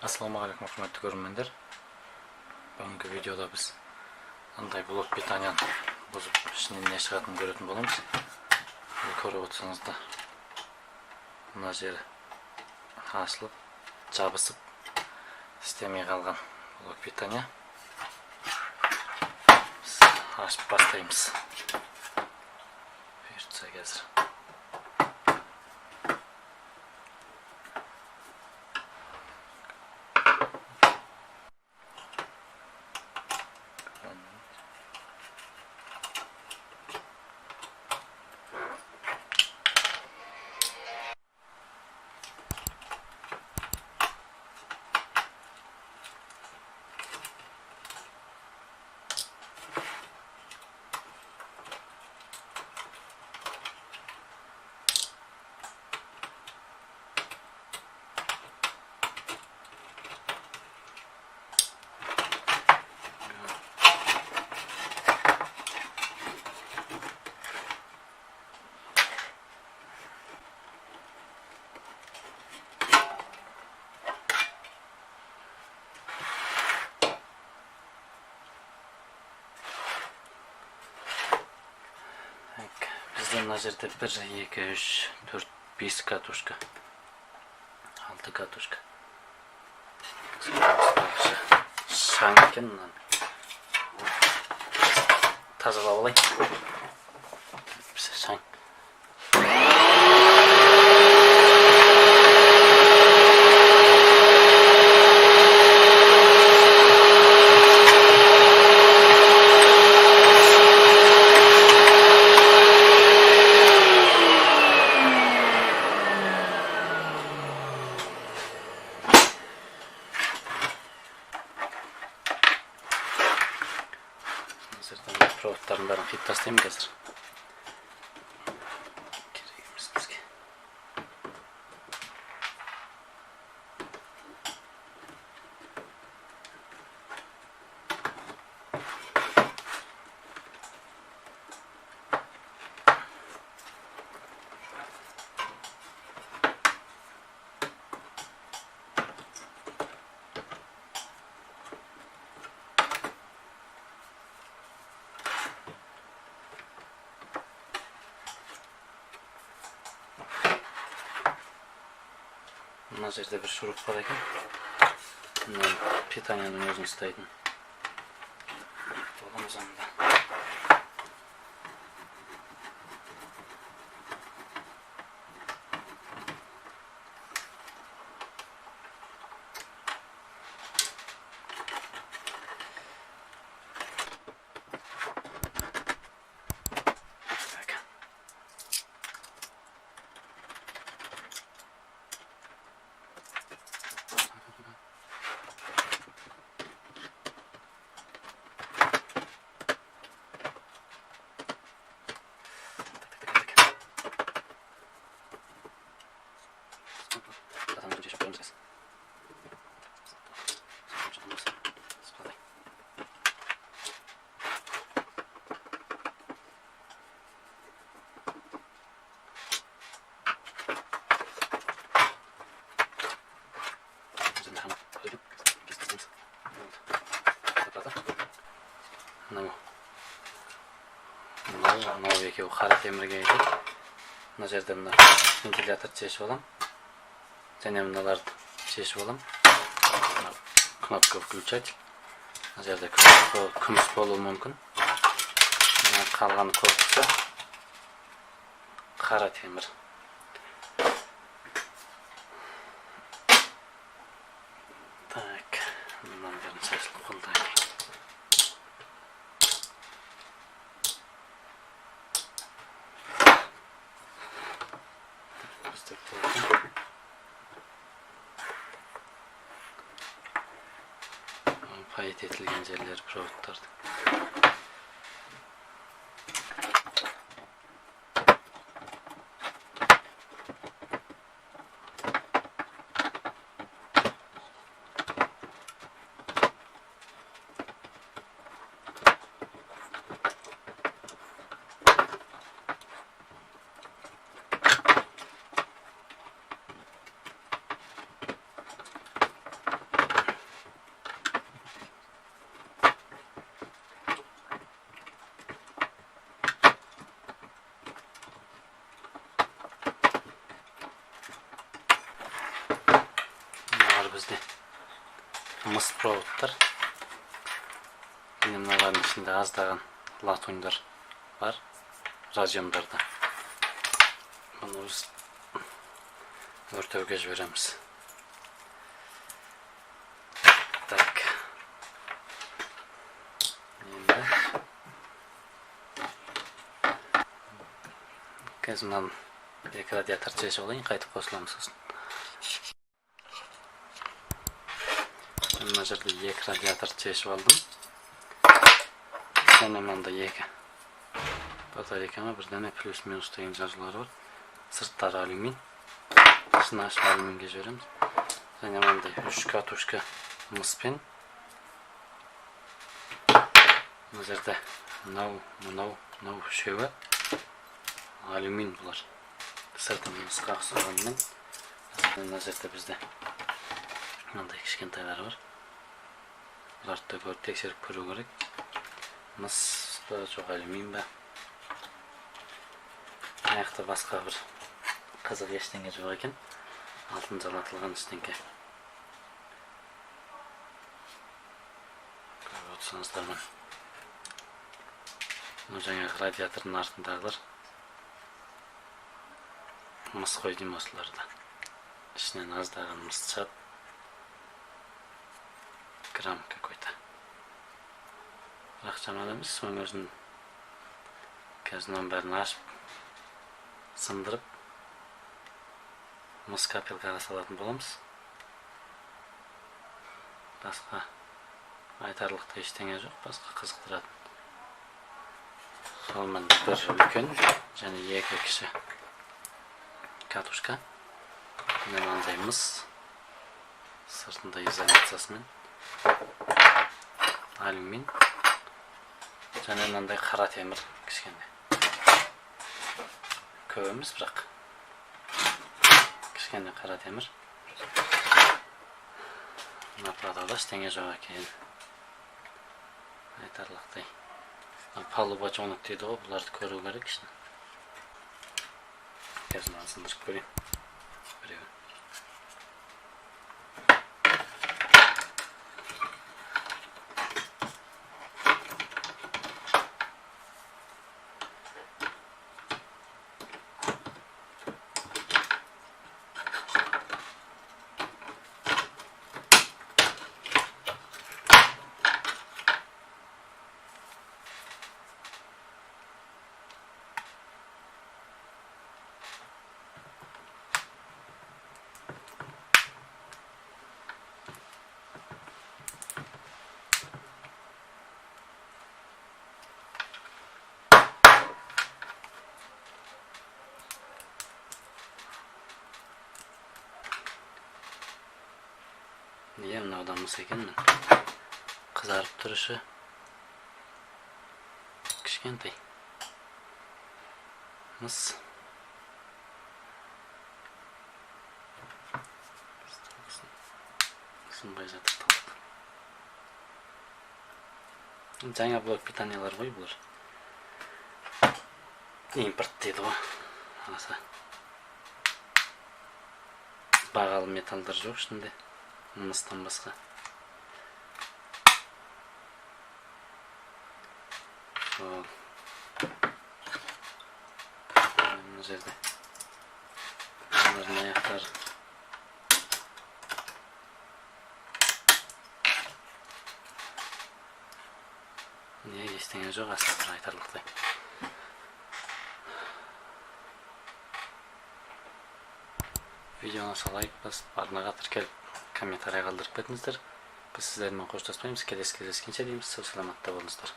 Assalamualaikum hurmatli ko'rmanlar. Bugungi videoda biz qanday blok pitanyani buzib ishni chiqarib ko'radigan bo'lamiz. Ko'rib o'tsanizlar, mana yeri haslab, jabisib istemay qolgan blok pitanya. Biz açıp başlayamiz. Buyursak hozir. Bizden nazarda 1, 2, 3, 4, 5 katushka, 6 katushka. Şankinden tazalab olayım. Şank. Sırtından provotların bari fit taslayayım hazır. Gereğimiz bizge. Mына жерде bir шуруп бар екен. Мына питанияның өзін ұстайтын. Толым жанында. Мынау екеуі қара темірге кетеді. Мына жерде мына вентилятор шешіп алам. Және мыналарды шешіп алам. Кнопка включать. Мына жерде күміс болуы мүмкін. Қалған корпусы қара темір. Так, мындан бері шашылып қалды. Payet etilgen yerleri provotlardı. бізде мыс проводтар. Енді мыналардың ішінде аздаған латуньдар бар, разъемдарда. Бұны біз өртеуге жібереміз. Так. Енді қазір мынаны екі радиатор шешіп алайын, қайтып қосыламыз сосын. Мына жерде екі радиатор шешіп алдым. Және мында екі батарейкама бірден плюс минус деген жазулары бар. Сырттары алюмин. Ішін ашып алюминге жібереміз. Және мындай 3 катушка мыспен. Мына жерде мынау үшеуі алюмин бұлар. Сыртын мысқа ұқсағанымен. Мына жерде бізде мындай кішкентайлар бар. Бұларды көріп тексеріп көру керек. Мыс ба жоқ алюмин ба. Аяқта басқа бір қызық ештеңе жоқ екен. Алтын жалатылған ештеңе. Көріп отырсаңыздар мына. Бұл жаңағы радиатордың артындағылар. Мыс қой деймін осыларда. Ішінен аздаған мыс шығады. Грамм какой-то. Бірақ жаман емес, соның өзін қазір бәрін ашып, сындырып, мыс капелкаға салатын боламыз. Басқа айтарлықтай ештеңе жоқ, басқа қызықтыратын. Солмен бір үлкен және екі кіші катушка. Мынандай мыс сыртында изоляциясымен алюмин және мынандай қара темір кішкене. Көп емес, бірақ кішкене қара темір. Мына продавда ештеңе жоқ екен. Айтарлықтай. Палуба жонық дейді ғой, бұларды көру керек ішін. Қазір мынаны сындырып көрейін. Біреуін. Niye mынаудан мыс екенмін? Қызарып тұрышы кішкентай мыс. Сынбай жатыр талап. Жаңа блок питаниялар ғой бұлар. Импорт дейді ғой. Аса бағалы металдар жоқ ішінде. Мыстан басқа. Мына жерде олардың аяқтары. Не ештеңе жоқ, аса бір айтарлықтай. Видеоны лайк басып, арнаға тіркеліп, комментарий қалдырып кетіңіздер. Біз сіздермен қоштаспаймыз. Келесі кездескенше дейміз. Сау саламатта болыңыздар.